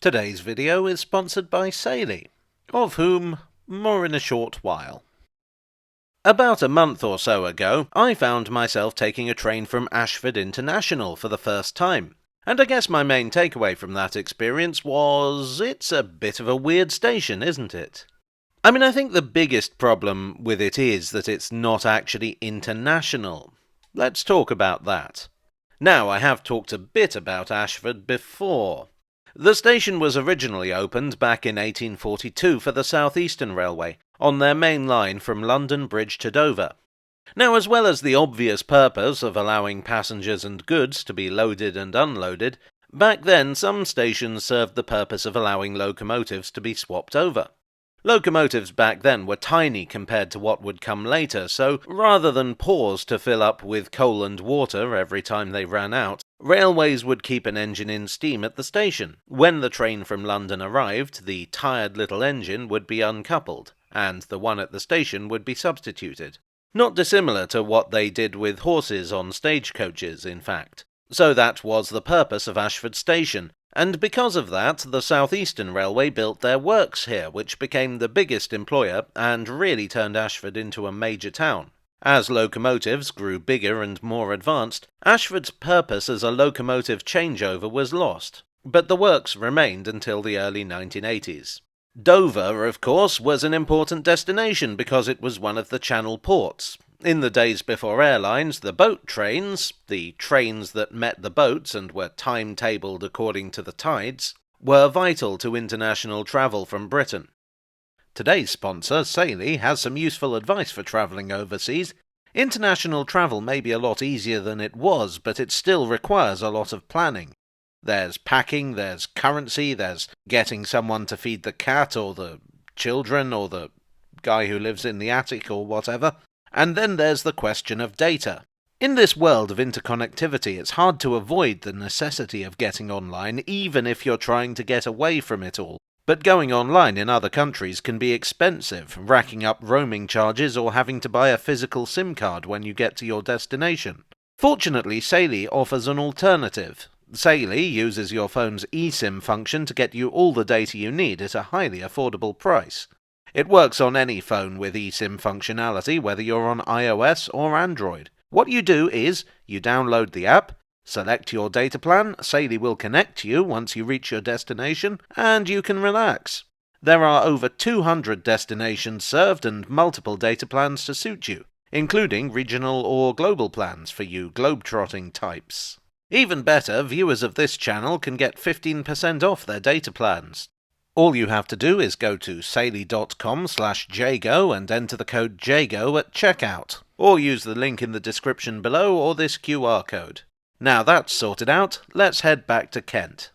Today's video is sponsored by Saily, of whom more in a short while. About a month or so ago, I found myself taking a train from Ashford International for the first time. And I guess my main takeaway from that experience was, it's a bit of a weird station, isn't it? I think the biggest problem with it is that it's not actually international. Let's talk about that. Now, I have talked a bit about Ashford before. The station was originally opened back in 1842 for the South Eastern Railway, on their main line from London Bridge to Dover. Now, as well as the obvious purpose of allowing passengers and goods to be loaded and unloaded, back then some stations served the purpose of allowing locomotives to be swapped over. Locomotives back then were tiny compared to what would come later, so rather than pause to fill up with coal and water every time they ran out, railways would keep an engine in steam at the station. When the train from London arrived, the tired little engine would be uncoupled, and the one at the station would be substituted. Not dissimilar to what they did with horses on stagecoaches, in fact. So that was the purpose of Ashford Station, and because of that, the South Eastern Railway built their works here, which became the biggest employer and really turned Ashford into a major town. As locomotives grew bigger and more advanced, Ashford's purpose as a locomotive changeover was lost, but the works remained until the early 1980s. Dover, of course, was an important destination because it was one of the Channel ports. In the days before airlines, the boat trains, the trains that met the boats and were timetabled according to the tides, were vital to international travel from Britain. Today's sponsor, Saily, has some useful advice for travelling overseas. International travel may be a lot easier than it was, but it still requires a lot of planning. There's packing, there's currency, there's getting someone to feed the cat or the children or the guy who lives in the attic or whatever. And then there's the question of data. In this world of interconnectivity, it's hard to avoid the necessity of getting online, even if you're trying to get away from it all. But going online in other countries can be expensive, racking up roaming charges or having to buy a physical SIM card when you get to your destination. Fortunately, Saily offers an alternative. Saily uses your phone's eSIM function to get you all the data you need at a highly affordable price. It works on any phone with eSIM functionality, whether you're on iOS or Android. What you do is, you download the app, select your data plan, Saily will connect to you once you reach your destination, and you can relax. There are over 200 destinations served and multiple data plans to suit you, including regional or global plans for you globetrotting types. Even better, viewers of this channel can get 15% off their data plans. All you have to do is go to saily.com/jago and enter the code JAGO at checkout, or use the link in the description below or this QR code. Now that's sorted out, let's head back to Kent.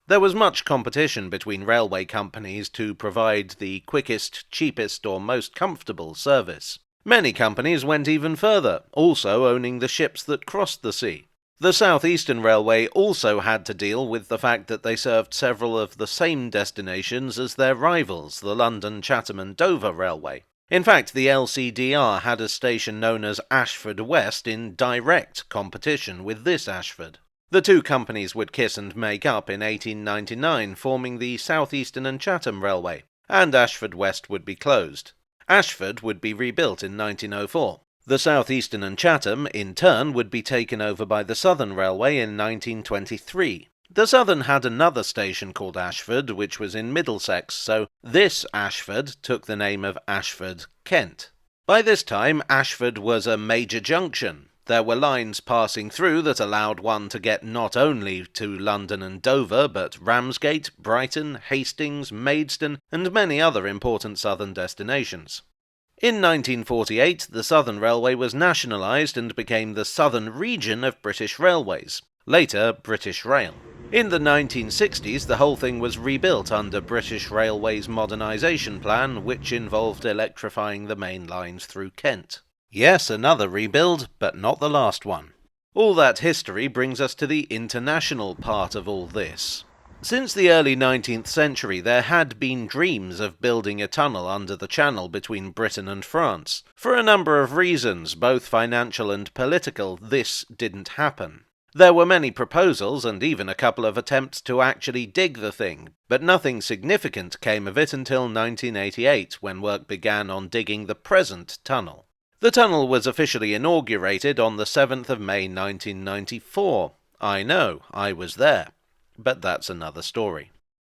There was much competition between railway companies to provide the quickest, cheapest or most comfortable service. Many companies went even further, also owning the ships that crossed the sea. The South Eastern Railway also had to deal with the fact that they served several of the same destinations as their rivals, the London, Chatham and Dover Railway. In fact, the LCDR had a station known as Ashford West in direct competition with this Ashford. The two companies would kiss and make up in 1899, forming the South Eastern and Chatham Railway, and Ashford West would be closed. Ashford would be rebuilt in 1904. The South Eastern and Chatham, in turn, would be taken over by the Southern Railway in 1923. The Southern had another station called Ashford, which was in Middlesex, so this Ashford took the name of Ashford, Kent. By this time, Ashford was a major junction. There were lines passing through that allowed one to get not only to London and Dover, but Ramsgate, Brighton, Hastings, Maidstone, and many other important southern destinations. In 1948, the Southern Railway was nationalised and became the Southern Region of British Railways, later British Rail. In the 1960s, the whole thing was rebuilt under British Railways modernisation plan, which involved electrifying the main lines through Kent. Yes, another rebuild, but not the last one. All that history brings us to the international part of all this. Since the early 19th century, there had been dreams of building a tunnel under the Channel between Britain and France. For a number of reasons, both financial and political, this didn't happen. There were many proposals and even a couple of attempts to actually dig the thing, but nothing significant came of it until 1988, when work began on digging the present tunnel. The tunnel was officially inaugurated on the 7th of May 1994. I know, I was there. But that's another story.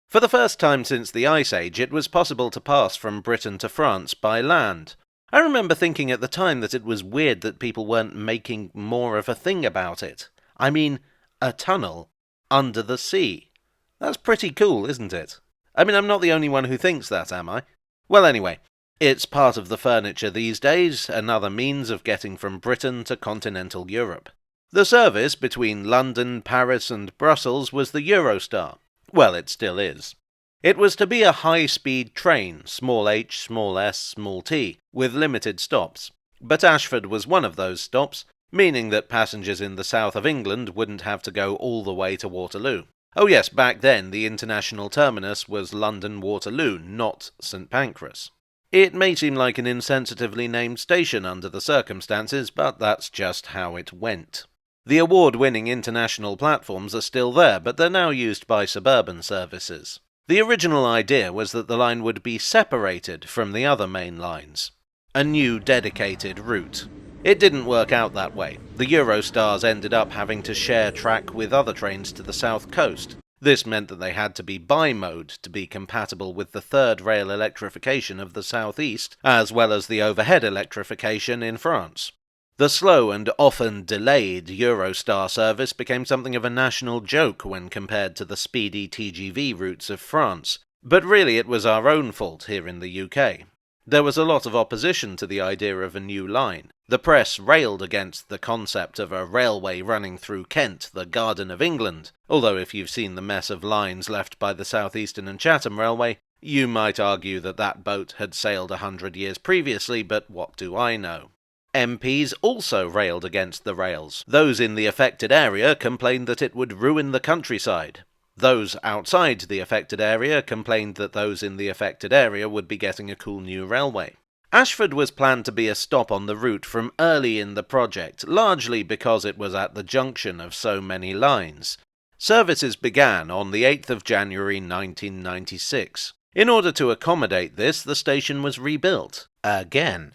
For the first time since the Ice Age, it was possible to pass from Britain to France by land. I remember thinking at the time that it was weird that people weren't making more of a thing about it. I mean, a tunnel under the sea. That's pretty cool, isn't it? I mean, I'm not the only one who thinks that, am I? Well, anyway, it's part of the furniture these days, another means of getting from Britain to continental Europe. The service between London, Paris and Brussels was the Eurostar. Well, it still is. It was to be a high-speed train, small h, small s, small t, with limited stops. But Ashford was one of those stops, meaning that passengers in the south of England wouldn't have to go all the way to Waterloo. Oh yes, back then the international terminus was London Waterloo, not St Pancras. It may seem like an insensitively named station under the circumstances, but that's just how it went. The award-winning international platforms are still there, but they're now used by suburban services. The original idea was that the line would be separated from the other main lines. A new dedicated route. It didn't work out that way. The Eurostars ended up having to share track with other trains to the south coast. This meant that they had to be bi-mode to be compatible with the third rail electrification of the southeast, as well as the overhead electrification in France. The slow and often delayed Eurostar service became something of a national joke when compared to the speedy TGV routes of France, but really it was our own fault here in the UK. There was a lot of opposition to the idea of a new line. The press railed against the concept of a railway running through Kent, the Garden of England, although if you've seen the mess of lines left by the South Eastern and Chatham Railway, you might argue that that boat had sailed 100 years previously, but what do I know? MPs also railed against the rails. Those in the affected area complained that it would ruin the countryside. Those outside the affected area complained that those in the affected area would be getting a cool new railway. Ashford was planned to be a stop on the route from early in the project, largely because it was at the junction of so many lines. Services began on the 8th of January 1996. In order to accommodate this, the station was rebuilt. Again.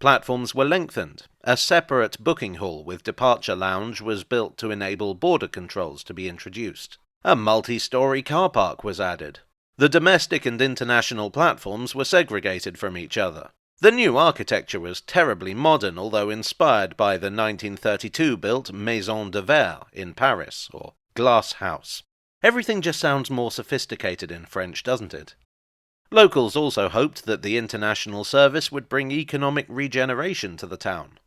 Platforms were lengthened. A separate booking hall with departure lounge was built to enable border controls to be introduced. A multi-storey car park was added. The domestic and international platforms were segregated from each other. The new architecture was terribly modern, although inspired by the 1932-built Maison de Verre in Paris, or Glass House. Everything just sounds more sophisticated in French, doesn't it? Locals also hoped that the international service would bring economic regeneration to the town.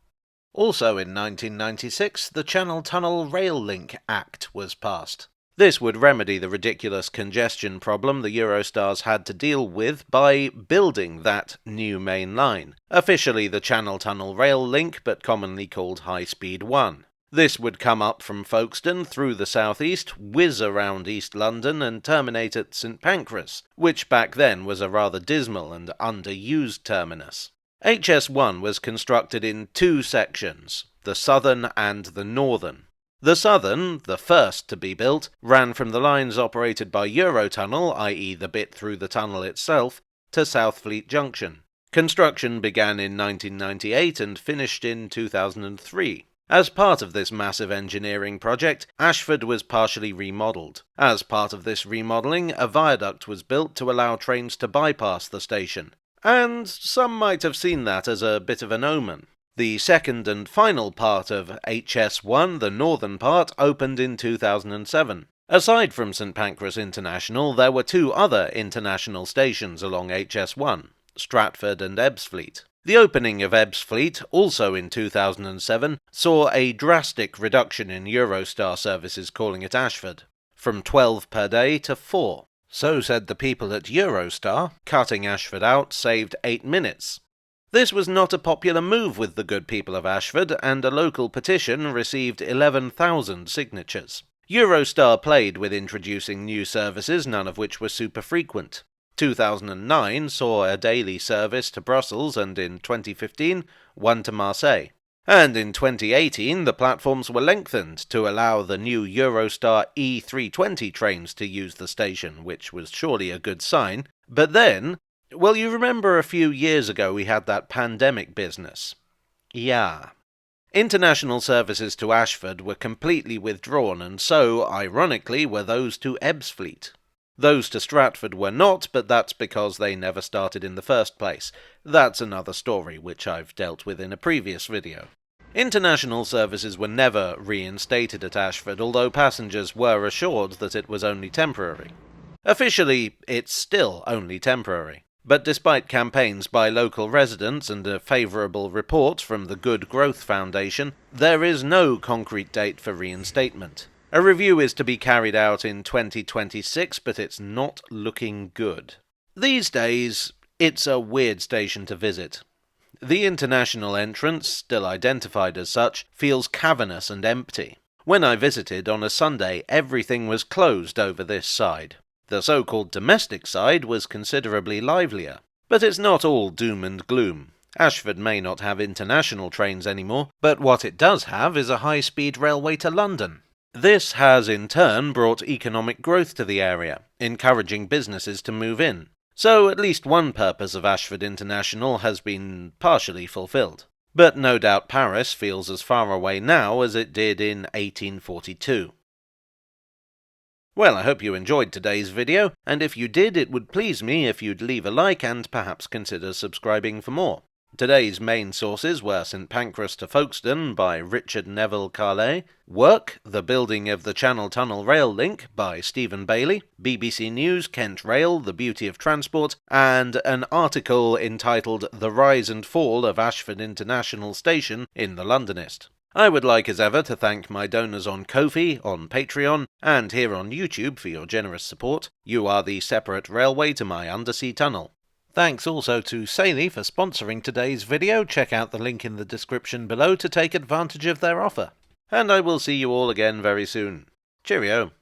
Also in 1996, the Channel Tunnel Rail Link Act was passed. This would remedy the ridiculous congestion problem the Eurostars had to deal with by building that new main line, officially the Channel Tunnel Rail Link but commonly called High Speed 1. This would come up from Folkestone through the southeast, whiz around East London and terminate at St Pancras, which back then was a rather dismal and underused terminus. HS1 was constructed in two sections, the southern and the northern. The southern, the first to be built, ran from the lines operated by Eurotunnel, i.e. the bit through the tunnel itself, to Southfleet Junction. Construction began in 1998 and finished in 2003. As part of this massive engineering project, Ashford was partially remodelled. As part of this remodelling, a viaduct was built to allow trains to bypass the station. And some might have seen that as a bit of an omen. The second and final part of HS1, the northern part, opened in 2007. Aside from St Pancras International, there were two other international stations along HS1, Stratford and Ebbsfleet. The opening of Ebbsfleet, also in 2007, saw a drastic reduction in Eurostar services calling at Ashford, from 12 per day to 4. So said the people at Eurostar. Cutting Ashford out saved 8 minutes. This was not a popular move with the good people of Ashford, and a local petition received 11,000 signatures. Eurostar played with introducing new services, none of which were super frequent. 2009 saw a daily service to Brussels and in 2015, one to Marseille. And in 2018, the platforms were lengthened to allow the new Eurostar E320 trains to use the station, which was surely a good sign. But then, well, you remember a few years ago we had that pandemic business. Yeah. International services to Ashford were completely withdrawn, and so, ironically, were those to Ebbsfleet. Those to Stratford were not, but that's because they never started in the first place. That's another story which I've dealt with in a previous video. International services were never reinstated at Ashford, although passengers were assured that it was only temporary. Officially, it's still only temporary. But despite campaigns by local residents and a favourable report from the Good Growth Foundation, there is no concrete date for reinstatement. A review is to be carried out in 2026, but it's not looking good. These days, it's a weird station to visit. The international entrance, still identified as such, feels cavernous and empty. When I visited on a Sunday, everything was closed over this side. The so-called domestic side was considerably livelier. But it's not all doom and gloom. Ashford may not have international trains anymore, but what it does have is a high-speed railway to London. This has in turn brought economic growth to the area, encouraging businesses to move in. So at least one purpose of Ashford International has been partially fulfilled. But no doubt Paris feels as far away now as it did in 1842. Well, I hope you enjoyed today's video, and if you did, it would please me if you'd leave a like and perhaps consider subscribing for more. Today's main sources were St Pancras to Folkestone by Richard Neville Carlet, Work, The Building of the Channel Tunnel Rail Link by Stephen Bailey, BBC News, Kent Rail, The Beauty of Transport, and an article entitled The Rise and Fall of Ashford International Station in The Londonist. I would like as ever to thank my donors on Ko-fi, on Patreon, and here on YouTube for your generous support. You are the separate railway to my undersea tunnel. Thanks also to Misleadingly for sponsoring today's video. Check out the link in the description below to take advantage of their offer. And I will see you all again very soon. Cheerio.